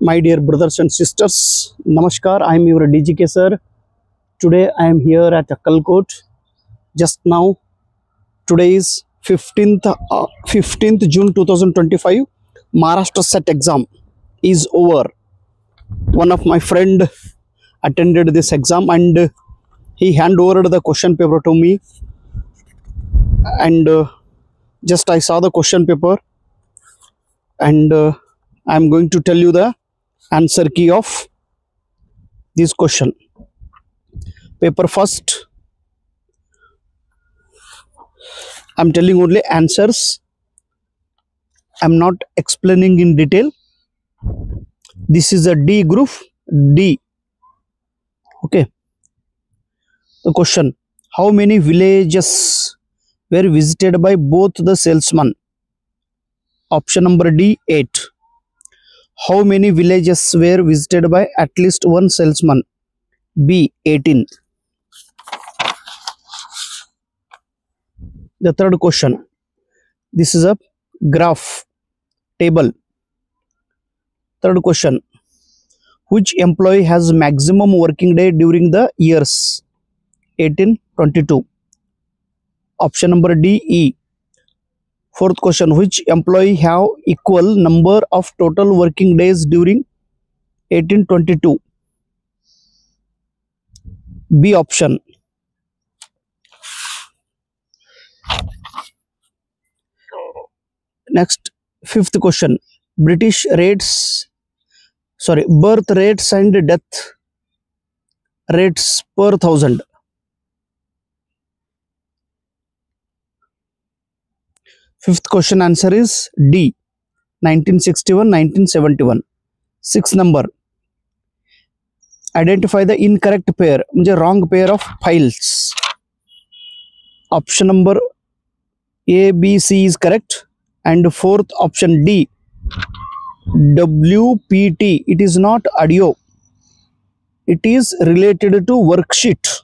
My dear brothers and sisters, Namaskar. I am your DGK sir. Today I am here at Akkalkot. Just now, today is 15th June 2025. Maharashtra set exam is over. One of my friend attended this exam and he hand over the question paper to me. And just I saw the question paper and I am going to tell you the answer key of this question. Paper first. I am telling only answers. I am not explaining in detail. This is a D group. D. Okay. The question: how many villages were visited by both the salesmen? Option number D, 8. How many villages were visited by at least one salesman? B, 18. The third question. This is a graph table. Third question. Which employee has maximum working day during the years 1822? Option number D, E. Fourth question. Which employee have equal number of total working days during 1822? B option. Next, fifth question. Birth rates and death rates per 1000. Fifth question answer is D, 1961, 1971. Sixth number. Identify the incorrect pair, wrong pair of files. Option number A, B, C is correct. And fourth option D, WPT. It is not audio. It is related to worksheet.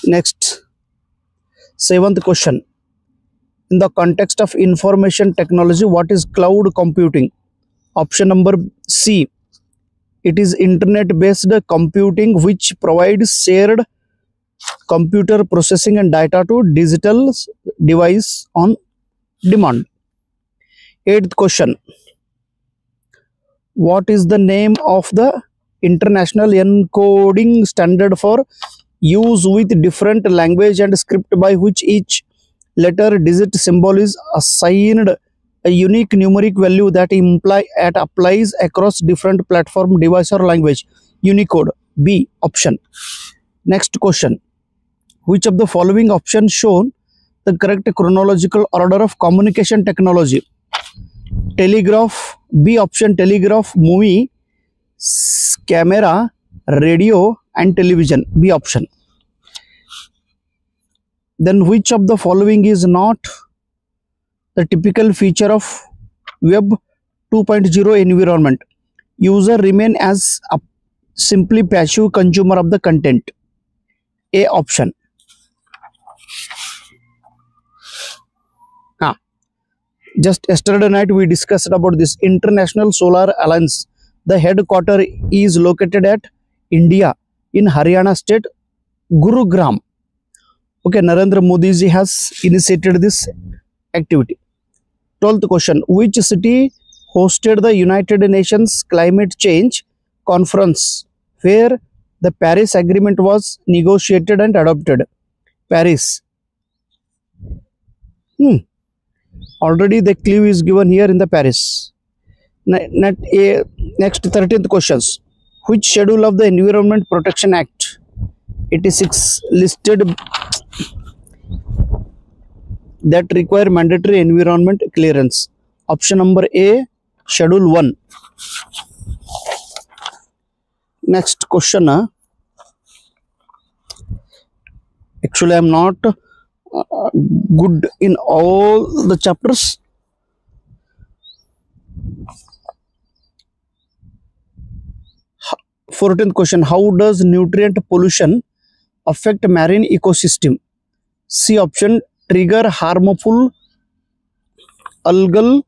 Next, seventh question. In the context of information technology, what is cloud computing? Option number C. It is internet-based computing which provides shared computer processing and data to digital device on demand. Eighth question. What is the name of the international encoding standard for use with different language and script by which each letter, digit, symbol is assigned a unique numeric value that applies across different platform, device or language? Unicode. B option. Next question. Which of the following options shown the correct chronological order of communication technology? Telegraph. B option. Telegraph, movie, camera, radio and television. B option. Then which of the following is not the typical feature of Web 2.0 environment? User remain as a simply passive consumer of the content. A option. Just yesterday night we discussed about this International Solar Alliance. The headquarters is located at India in Haryana state, Gurugram. Okay, Narendra Modi ji has initiated this activity. 12th question. Which city hosted the United Nations Climate Change Conference where the Paris Agreement was negotiated and adopted? Paris. Already the clue is given here in the Paris. Next 13th questions. Which schedule of the Environment Protection Act 86 listed that require mandatory environment clearance? Option number A, Schedule 1. Next question. Actually, I am not good in all the chapters. Fourteenth question. How does nutrient pollution affect marine ecosystem? C option. Trigger harmful algal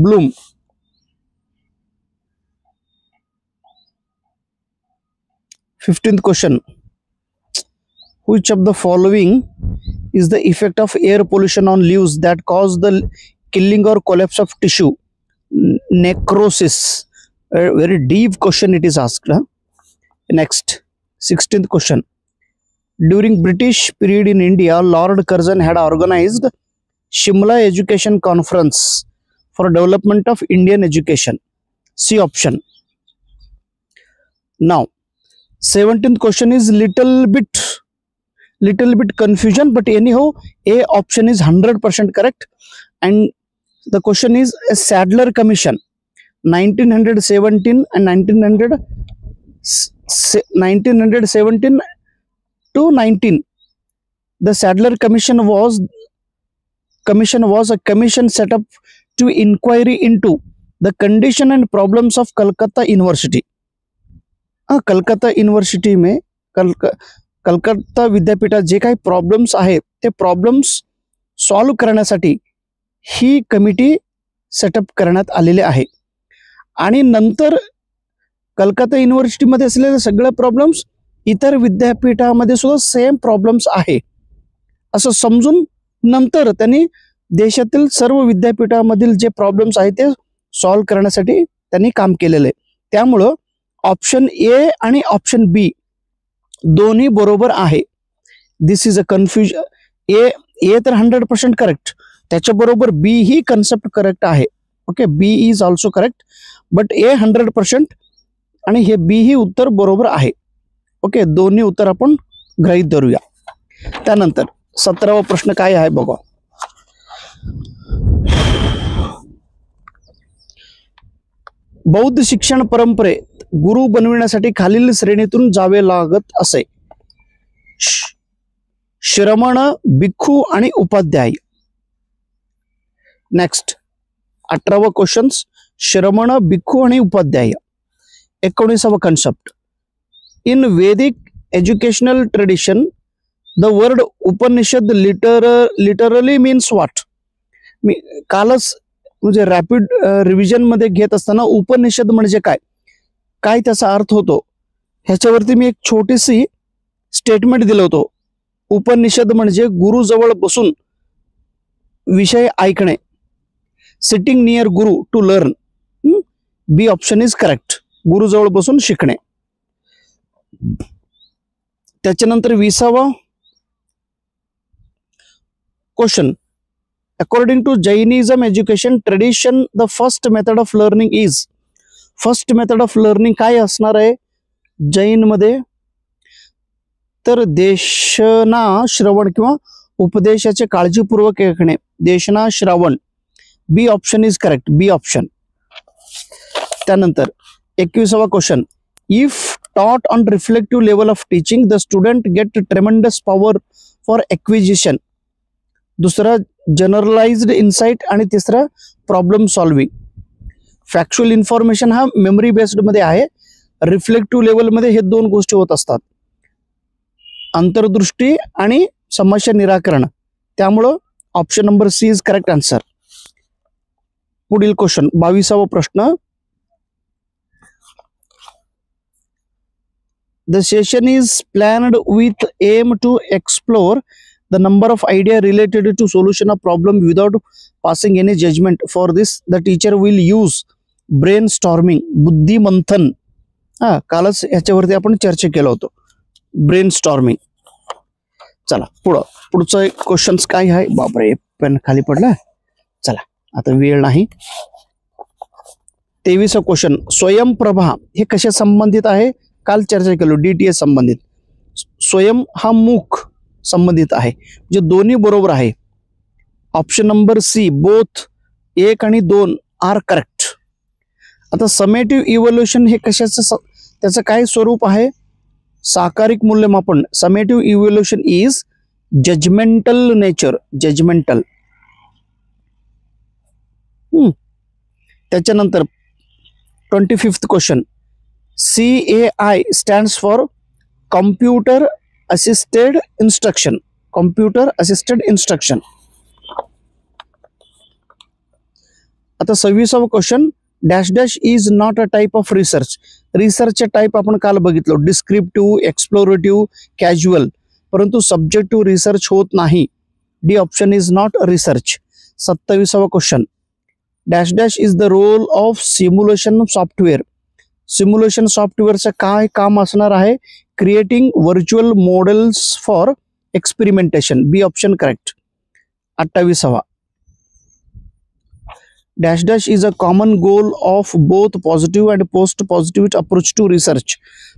Bloom. 15th question. Which of the following is the effect of air pollution on leaves that cause the killing or collapse of tissue? Necrosis. A very deep question it is asked. Next, 16th question. During British period in India, Lord Curzon had organized Shimla Education Conference for development of Indian education. C option. Now, 17th question is little bit confusion, but anyhow A option is 100% correct. And the question is a Sadler Commission 1917 and 1917 to 19. The Sadler Commission was a commission set up to inquiry into the condition and problems of Calcutta University. Calcutta university में कलकत्ता विद्यापीठात जे काही problems आहेत ते problems solve करण्यासाठी ही committee setup करण्यात आलेली आहे. आणि नंतर कलकत्ता युनिव्हर्सिटीमध्ये असलेले सगळे प्रॉब्लेम्स इतर विद्यापीठामध्ये सुद्धा सेम प्रॉब्लेम्स आहे असं समजून नंतर त्यांनी देशातील सर्व विद्यापीठामधील जे प्रॉब्लेम्स आहेत ते सॉल्व करण्यासाठी त्यांनी काम केलेलं आहे. त्यामुळं ऑप्शन ए आणि ऑप्शन बी दोन्ही बरोबर आहे. दिस इज अ कन्फ्युजन. ए तर 100% करेक्ट, त्याच्याबरोबर बी ही कन्सेप्ट करेक्ट आहे. Okay, B is also correct, but A 100% आणि हे बी ही उत्तर बरोबर आहे. ओके, दोन्ही उत्तर आपण गृहीत धरूया. त्यानंतर 17वा प्रश्न काय आहे बघा. बौद्ध शिक्षण परंपरेत गुरु बनविण्यासाठी खालील श्रेणीतून जावे लागत असे. श्रमण, भिक्खू आणि उपाध्याय. Next 18वा questions. श्रमण, भिक्खू आणि उपाध्याय. 19वा concept. In Vedic educational tradition the word Upanishad literally means what. मी कालच म्हणजे रॅपिड रिव्हिजन मध्ये घेत असताना उपनिषद म्हणजे काय काय त्याचा अर्थ होतो ह्याच्यावरती मी एक छोटीशी स्टेटमेंट दिलं होतं. उपनिषद म्हणजे गुरुजवळ बसून विषय ऐकणे. Sitting near guru to learn. B option is correct, गुरुजवळ बसून शिकणे. त्याच्यानंतर 20वा question. According to Jainism education tradition, the first method of learning is. First method of learning काय असणार आहे जैन मध्ये, तर देशना श्रवण किंवा उपदेशाचे काळजीपूर्वक ऐकणे. देशना श्रवण. B option is correct, B option. त्यानंतर 21वा question. If taught on reflective level of teaching, the student get tremendous power for acquisition. दुसरा जनरलाइज्ड इन्साइट आणि तिसरा प्रॉब्लेम सॉल्विंग. फॅक्च्युअल इन्फॉर्मेशन हा मेमरी बेस्ड मध्ये आहे. रिफ्लेक्टिव्ह लेवल मध्ये हे दोन गोष्टी होत असतात, अंतर्दृष्टी आणि समस्या निराकरण. त्यामुळं option number C is correct answer. पुढील क्वेश्चन 22वा प्रश्न. The session is planned with aim to explore the number of ideas related to solution of problem without passing any judgment. For this, the teacher will use brainstorming, बुद्धिमंथन. कालच याच्यावरती आपण चर्चा केलं होतं, brainstorming. चला पुढचं क्वेश्चन्स काय आहे. बापरे, पेन खाली पडला. चला आता वेळ नाही. 23वा क्वेश्चन. स्वयंप्रभा हे कशा संबंधित आहे, काल चर्चा केलो, डीटीएस संबंधित. स्वयं हा मुख संबंधित आहे, जे दोन्ही बरोबर आहे. ऑप्शन नंबर सी बोथ 1 आणि 2 आर करेक्ट. आता समेटिव्ह इव्हॅल्युएशन हे कशाचं, त्याचं काय स्वरूप आहे, साकारिक मूल्यमापन. Summative evaluation is judgmental nature, judgmental. त्याच्यानंतर 25th question. CAI stands for Computer Assisted Instruction. Computer Assisted Instruction. आता 26वा question, dash dash is not a type of research. रिसर्चचे टाइप आपण काल बघितलो, डिस्क्रिप्टिव्ह, एक्सप्लोरेटिव्ह, कॅज्युअल, परंतु सब्जेक्टिव्ह रिसर्च होत नाही. D option is not research. 27वा question, dash dash is the role of simulation software. Simulation सॉफ्टवेअरचं काय काम असणार आहे? Creating virtual models for experimentation. B option correct. 28वा, dash dash is a common goal of both positive and post positive approach to research.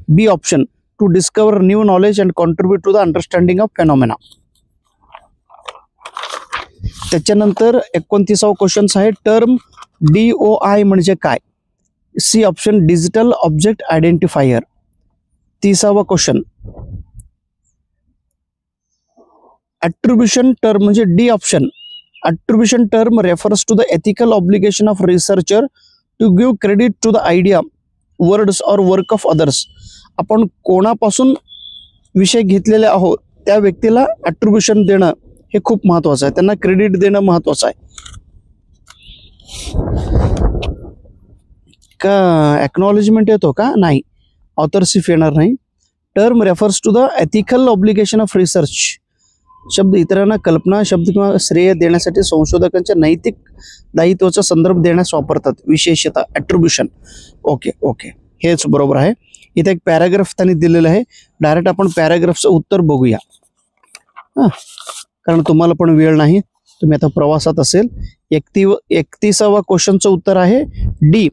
B option, to discover new knowledge and contribute to the understanding of phenomena. त्याच्यानंतर 29वा question आहे, term DOI म्हणजे काय? C option, digital object identifier. 30वा question, attribution term म्हणजे D option. Attribution term refers to the ethical obligation of researcher to give credit to the idea, words और work of others. आपण कोणापासून विषय घेतलेले आहोत त्या व्यक्तीला अट्रिब्युशन देणं हे खूप महत्वाचं आहे, त्यांना क्रेडिट देणं महत्वाचं आहे. का एक्नॉलेजमेंट येतो का? नाही, ऑथरशिप येणार नाही. Term refers to the ethical obligation of research. शब्द इतरांना कल्पना, शब्द किंवा श्रेय देण्यासाठी संशोधकांच्या नैतिक दायित्वाचा संदर्भ देण्यास वापरतात, विशेषतः अट्रिब्युशन. ओके ओके, हेच बरोबर आहे. इथे एक पॅराग्राफ त्यांनी दिलेलं आहे, डायरेक्ट आपण पॅराग्राफचं उत्तर बघूया कारण तुम्हाला पण वेळ नाही, तुम्ही आता प्रवासात असेल. 31वा क्वेश्चनचं उत्तर आहे D,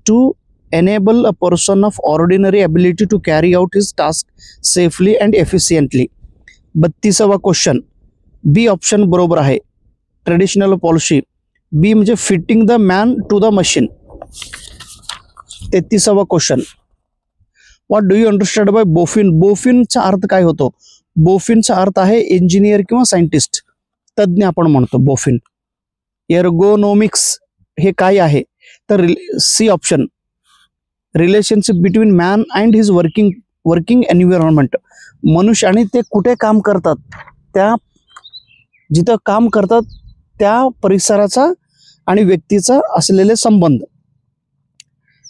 to enable a person of ordinary ability to carry out his task safely and efficiently. 32वा क्वेश्चन, बी ऑप्शन बरोबर आहे, ट्रेडिशनल पॉलिसी. बी म्हणजे fitting the man to the machine. 33वा question, what do you understand by boffin. बोफिनचा अर्थ काय होतो? बोफिनचा अर्थ आहे इंजिनियर किंवा सायंटिस्ट, तज्ज्ञ आपण म्हणतो बोफिन. एर्गोनॉमिक्स हे काय आहे? तर C option, relationship between man and his working environment. मनुष्य आणि ते कुठे काम करतात, त्या जिथं काम करतात त्या परिसराचा आणि व्यक्तीचा असलेले संबंध.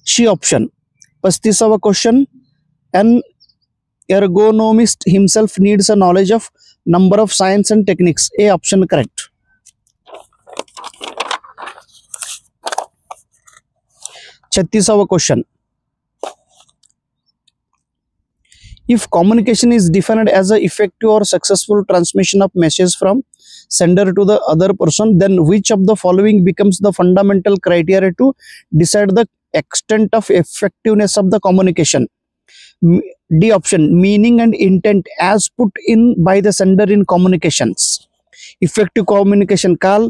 C option. 35वा question, an ergonomist himself needs a knowledge of number of science and techniques. A option correct. 36वा question, if communication is defined as a effective or successful transmission of message from sender to the other person, then which of the following becomes the fundamental criteria to decide the extent of effectiveness of the communication? D option, meaning and intent as put in by the sender in communications. Effective communication काल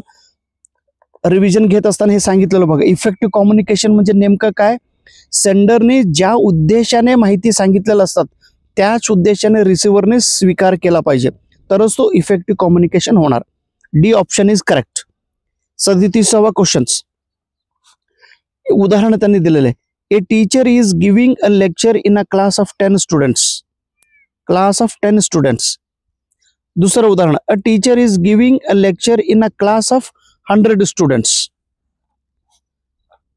revision घेत असताना हे सांगितलेलं बघा. Effective communication म्हणजे नेमकं काय? सेंडरने ज्या उद्देशाने माहिती सांगितलेलं असतात त्याच उद्देशाने रिसिव्हरने स्वीकार केला पाहिजे, तरच तो इफेक्टिव्ह कम्युनिकेशन होणार. D option is correct. 37वा क्वेश्चन्स, उदाहरण त्यांनी दिलेले. A teacher is giving a lecture in a class of 10 students. Class of 10 students. दुसरं उदाहरण, a teacher is giving a lecture in a class of 100 students.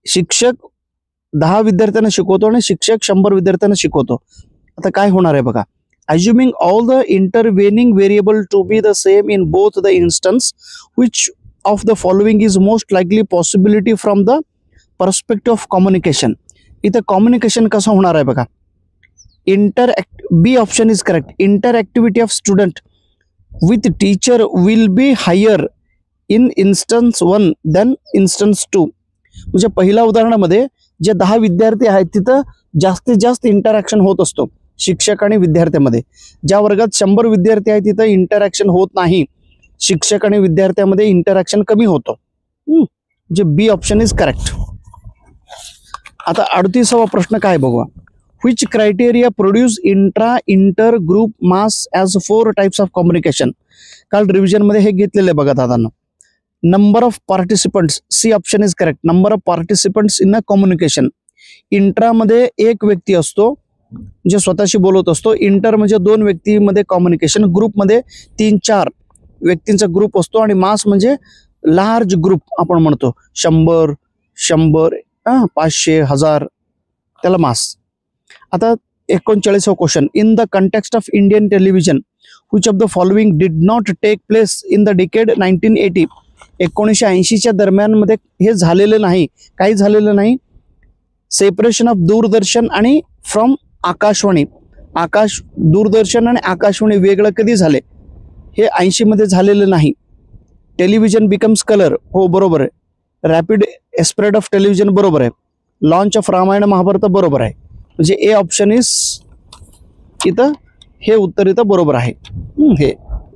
शिक्षक 10 विद्यार्थ्यांना शिकवतो आणि शिक्षक 100 विद्यार्थ्यांना शिकवतो. आता काय होणार आहे बघा. Assuming all the intervening variable to be the same in both the instance, which of the following is most likely possibility from the perspective of communication? इथं कम्युनिकेशन कसं होणार आहे बघा. B option is correct. Interactivity of student with teacher will be higher in instance 1 then instance 2. म्हणजे पहिल्या उदाहरणामध्ये जे 10 विद्यार्थी आहेत तिथं जास्तीत जास्त इंटरॅक्शन होत असतो शिक्षक आणि विद्यार्थ्यामध्ये. ज्या वर्गात 100 विद्यार्थी आहेत तिथं इंटरॅक्शन होत नाही, शिक्षक आणि विद्यार्थ्यामध्ये इंटरॅक्शन कमी होतो. म्हणजे बी ऑप्शन इज करेक्ट. आता 38वा प्रश्न काय बघूया. Which criteria produce inter group mass as 4 types of communication. काल रिव्हिजन मध्ये हे घेतलेले बघा दादांना. Number of participants, C option is correct. Number of participants in a communication. इंट्रामध्ये एक व्यक्ती असतो जे स्वतःशी बोलत असतो. इंटर म्हणजे 2 व्यक्तीमध्ये कम्युनिकेशन. ग्रुपमध्ये 3-4 व्यक्तींचा ग्रुप असतो आणि मास म्हणजे लार्ज ग्रुप आपण म्हणतो. 100, 100, 500, 1000 त्याला मास. आता 39वा question, in the context of Indian television which of the following did not take place in the decade 1980. 1980च्या दरम्यान मध्ये हे झालेलं नाही, काही झालेलं नाही. सेपरेशन ऑफ दूरदर्शन आणि फ्रॉम आकाशवाणी. दूरदर्शन आणि आकाशवाणी वेगळं कधी झाले, हे 80 मध्ये झालेलं नाही. टेलिव्हिजन बिकम्स कलर, हो बरोबर आहे. रॅपिड स्प्रेड ऑफ टेलिव्हिजन बरोबर आहे. लॉन्च ऑफ रामायण महाभारत बरोबर आहे. म्हणजे ए ऑप्शन इज इथं, हे उत्तर इथं बरोबर आहे.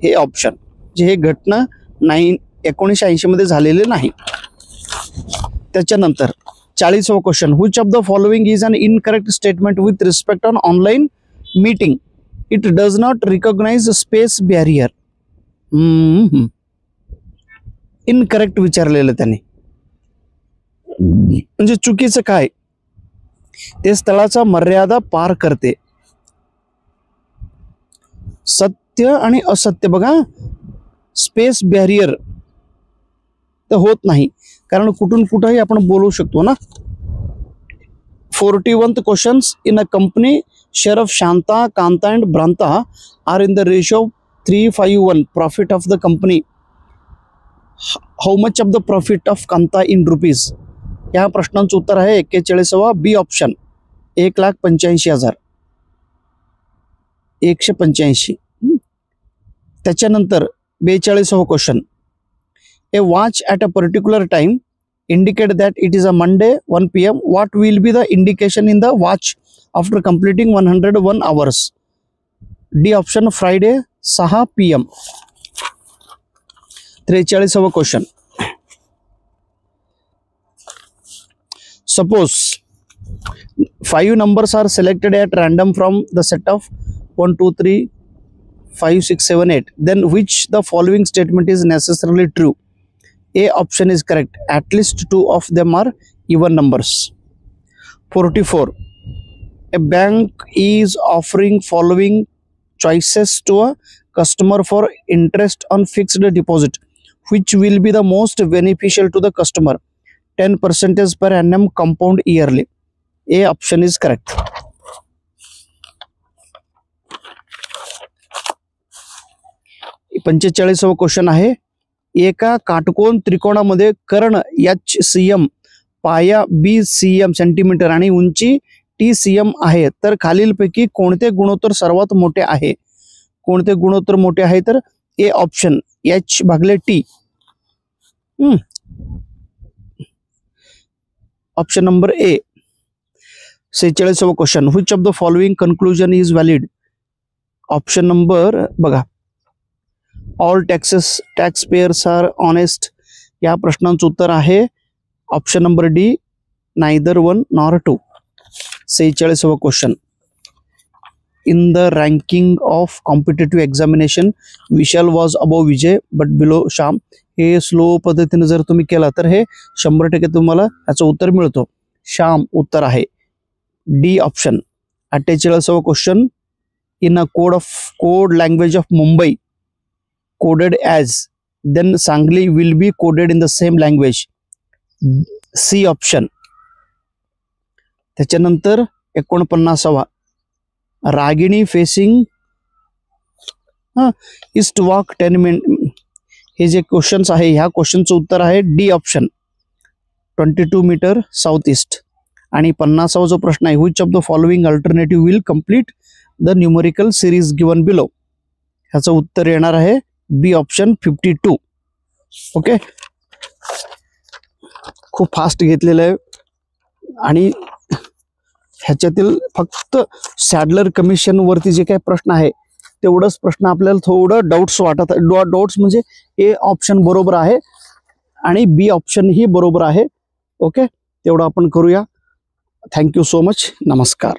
हे ऑप्शन जे हे घटना 1980 मध्ये झालेले नाही. त्याच्यानंतर 40वा question, which of the following is an incorrect statement with respect on online meeting. It does not recognise space barrier. Incorrect विचारलेलं त्याने, म्हणजे चुकीचं काय, ते स्थळाचा मर्यादा पार करते. सत्य आणि असत्य बघा, स्पेस बॅरियर तर होत नाही, कारण कुठून कुठेही आपण बोलू शकतो ना. 41th questions, in a company share of Shanta, Kanta and Bhranta are in the ratio 3:5:1. Profit of the company, how much of the profit of Kanta in rupees. या प्रश्नांचं उत्तर आहे 41वा बी ऑप्शन, 1,85,000. 185. त्याच्यानंतर 42वा question, a watch at a particular time indicate that it is a Monday 1 PM. What will be the indication in the watch after completing 101 hours? D option, Friday 6 PM. 43वा question, suppose 5 numbers are selected at random from the set of 1 2 3 5 6 7 8, then which the following statement is necessarily true? A option is correct, at least 2 of them are even numbers. 44, a bank is offering following choices to a customer for interest on fixed deposit. Which will be the most beneficial to the customer? 10% per annum compound yearly. A option is correct. 45वा question आहे, एका काटकोन त्रिकोणामध्ये कर्ण HCM, पाया BCM centimetre आणि उंची TCM आहे, तर खालीलपैकी कोणते गुणोत्तर सर्वात मोठे आहे? कोणते गुणोत्तर मोठे आहे? तर A option, H/T. Option number A. 46वा question, which of the following conclusion is valid? Option number बघा, all tax payers are honest. या प्रश्नांचं उत्तर आहे option number D, neither 1 nor 2. 46वा question, in the ranking of competitive examination Vishal was above Vijay but below Shyam. हे slow पद्धतीने जर तुम्ही केला तर हे 100% तुम्हाला याचं उत्तर मिळतो. श्याम उत्तर आहे डी ऑप्शन. 48वा question, in a code language of Mumbai coded as, then Sangli will be coded in the same language. C option. त्याच्यानंतर 49वा, Ragini facing east walk 10 minute. हे जे क्वेश्चन्स आहे, ह्या क्वेश्चनचं उत्तर आहे D option, 22 metre south east. आणि 50वा जो प्रश्न आहे, which of the following alternative will complete the numerical series given below. ह्याचं उत्तर येणार आहे बी ऑप्शन, 52. ओके, खूप फास्ट घेतलेलं आहे. आणि ह्याच्यातील फक्त सॅडलर कमिशन वरती जे काही प्रश्न आहे तेवढंच प्रश्न आपल्याला थोडं डाऊट्स वाटत. डाऊट्स म्हणजे ए ऑप्शन बरोबर आहे आणि बी ऑप्शन ही बरोबर आहे. ओके, तेवढं आपण करूया. Thank you so much. नमस्कार.